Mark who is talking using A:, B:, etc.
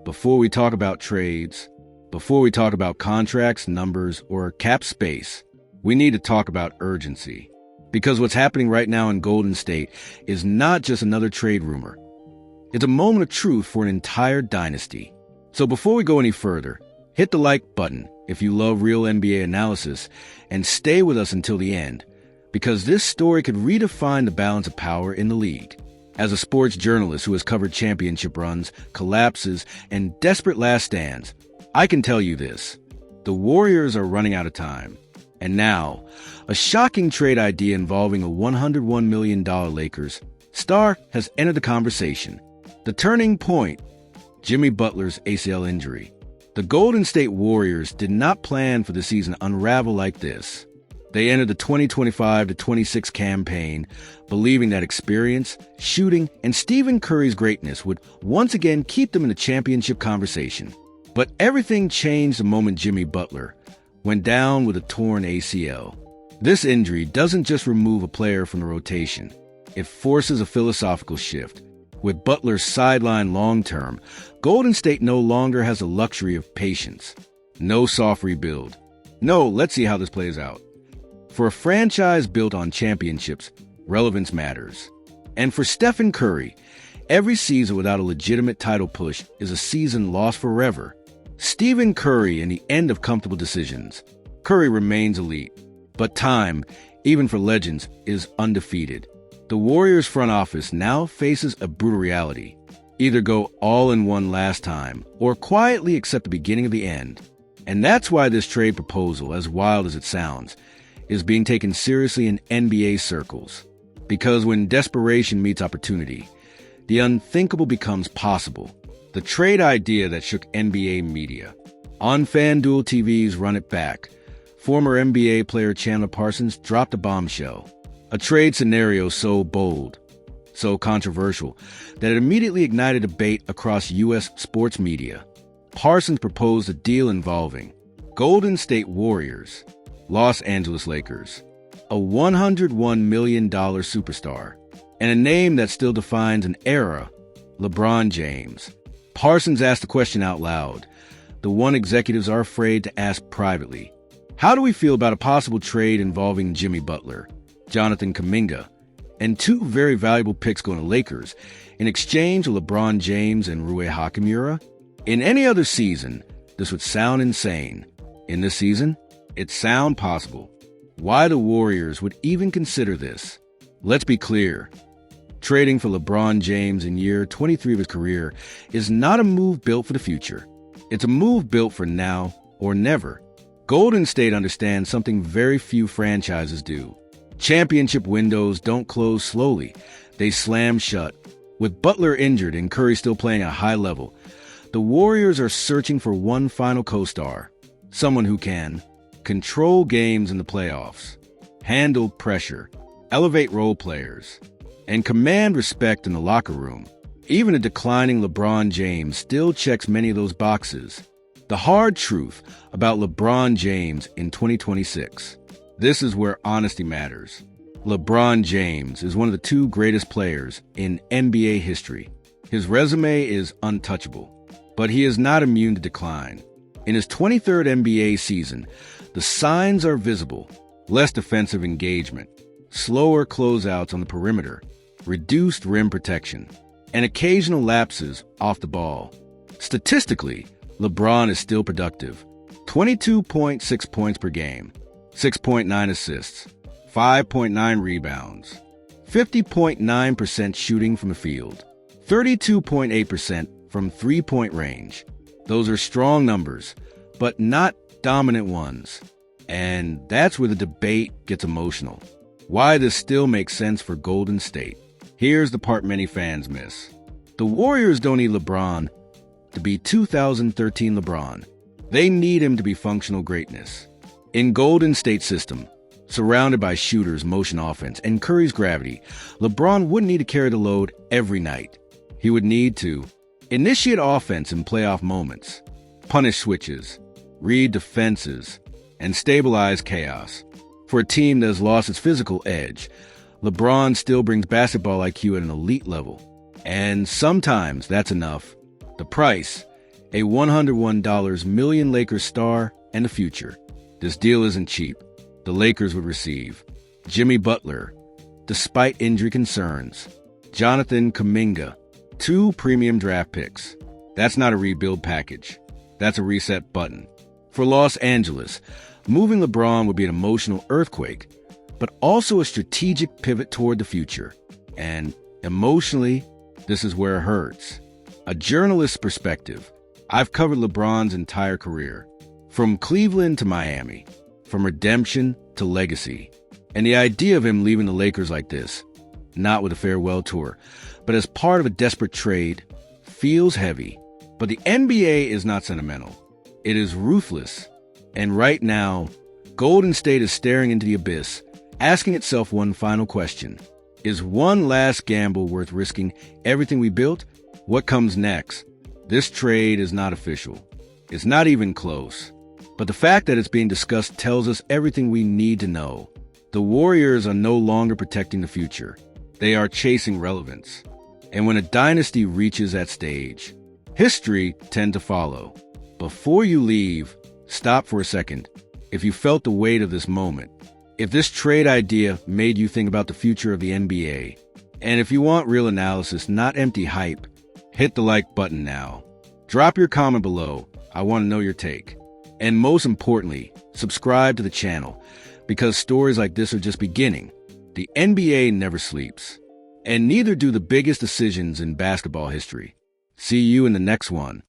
A: before we talk about trades, before we talk about contracts, numbers, or cap space, we need to talk about urgency. Because what's happening right now in Golden State is not just another trade rumor. It's a moment of truth for an entire dynasty. So before we go any further, hit the like button if you love real NBA analysis, and stay with us until the end, because this story could redefine the balance of power in the league. As a sports journalist who has covered championship runs, collapses, and desperate last stands, I can tell you this. The Warriors are running out of time. And now, a shocking trade idea involving a $101 million Lakers star has entered the conversation. The turning point, Jimmy Butler's ACL injury. The Golden State Warriors did not plan for the season to unravel like this. They entered the 2025-26 campaign believing that experience, shooting, and Stephen Curry's greatness would once again keep them in the championship conversation. But everything changed the moment Jimmy Butler went down with a torn ACL. This injury doesn't just remove a player from the rotation. It forces a philosophical shift. With Butler's sideline long-term, Golden State no longer has the luxury of patience. No soft rebuild. No, let's see how this plays out. For a franchise built on championships, relevance matters. And for Stephen Curry, every season without a legitimate title push is a season lost forever. Stephen Curry and the end of comfortable decisions. Curry remains elite, but time, even for legends, is undefeated. The Warriors front office now faces a brutal reality. Either go all in one last time, or quietly accept the beginning of the end. And that's why this trade proposal, as wild as it sounds, is being taken seriously in NBA circles. Because when desperation meets opportunity, the unthinkable becomes possible. The trade idea that shook NBA media. On FanDuel TV's Run It Back, former NBA player Chandler Parsons dropped a bombshell. A trade scenario so bold, so controversial, that it immediately ignited debate across U.S. sports media. Parsons proposed a deal involving Golden State Warriors, Los Angeles Lakers, a $101 million superstar, and a name that still defines an era, LeBron James. Parsons asked the question out loud, the one executives are afraid to ask privately. How do we feel about a possible trade involving Jimmy Butler, Jonathan Kuminga, and two very valuable picks going to Lakers in exchange of LeBron James and Rui Hachimura? In any other season, this would sound insane. In this season, it sounds possible. Why the Warriors would even consider this? Let's be clear. Trading for LeBron James in year 23 of his career is not a move built for the future. It's a move built for now or never. Golden State understands something very few franchises do. Championship windows don't close slowly. They slam shut. With Butler injured and Curry still playing at a high level, the Warriors are searching for one final co-star. Someone who can control games in the playoffs, handle pressure, elevate role players, and command respect in the locker room. Even a declining LeBron James still checks many of those boxes. The hard truth about LeBron James in 2026. This is where honesty matters. LeBron James is one of the two greatest players in NBA history. His resume is untouchable, but he is not immune to decline. In his 23rd NBA season, the signs are visible. Less defensive engagement, slower closeouts on the perimeter, reduced rim protection, and occasional lapses off the ball. Statistically, LeBron is still productive. 22.6 points per game. 6.9 assists, 5.9 rebounds, 50.9% shooting from the field, 32.8% from three-point range. Those are strong numbers, but not dominant ones. And that's where the debate gets emotional. Why this still makes sense for Golden State. Here's the part many fans miss. The Warriors don't need LeBron to be 2013 LeBron. They need him to be functional greatness. In Golden State's system, surrounded by shooters, motion offense, and Curry's gravity, LeBron wouldn't need to carry the load every night. He would need to initiate offense in playoff moments, punish switches, read defenses, and stabilize chaos. For a team that has lost its physical edge, LeBron still brings basketball IQ at an elite level. And sometimes that's enough. The price, a $101 million Lakers star and the future. This deal isn't cheap. The Lakers would receive Jimmy Butler, despite injury concerns, Jonathan Kuminga, 2 premium draft picks. That's not a rebuild package. That's a reset button. For Los Angeles, moving LeBron would be an emotional earthquake, but also a strategic pivot toward the future. And emotionally, this is where it hurts. A journalist's perspective, I've covered LeBron's entire career, from Cleveland to Miami, from redemption to legacy. And the idea of him leaving the Lakers like this, not with a farewell tour, but as part of a desperate trade, feels heavy. But the NBA is not sentimental. It is ruthless. And right now, Golden State is staring into the abyss, asking itself one final question. Is one last gamble worth risking everything we built? What comes next? This trade is not official. It's not even close. But the fact that it's being discussed tells us everything we need to know. The Warriors are no longer protecting the future. They are chasing relevance. And when a dynasty reaches that stage, history tends to follow. Before you leave, stop for a second. If you felt the weight of this moment, if this trade idea made you think about the future of the NBA, and if you want real analysis, not empty hype, hit the like button now. Drop your comment below. I want to know your take. And most importantly, subscribe to the channel, because stories like this are just beginning. The NBA never sleeps, and neither do the biggest decisions in basketball history. See you in the next one.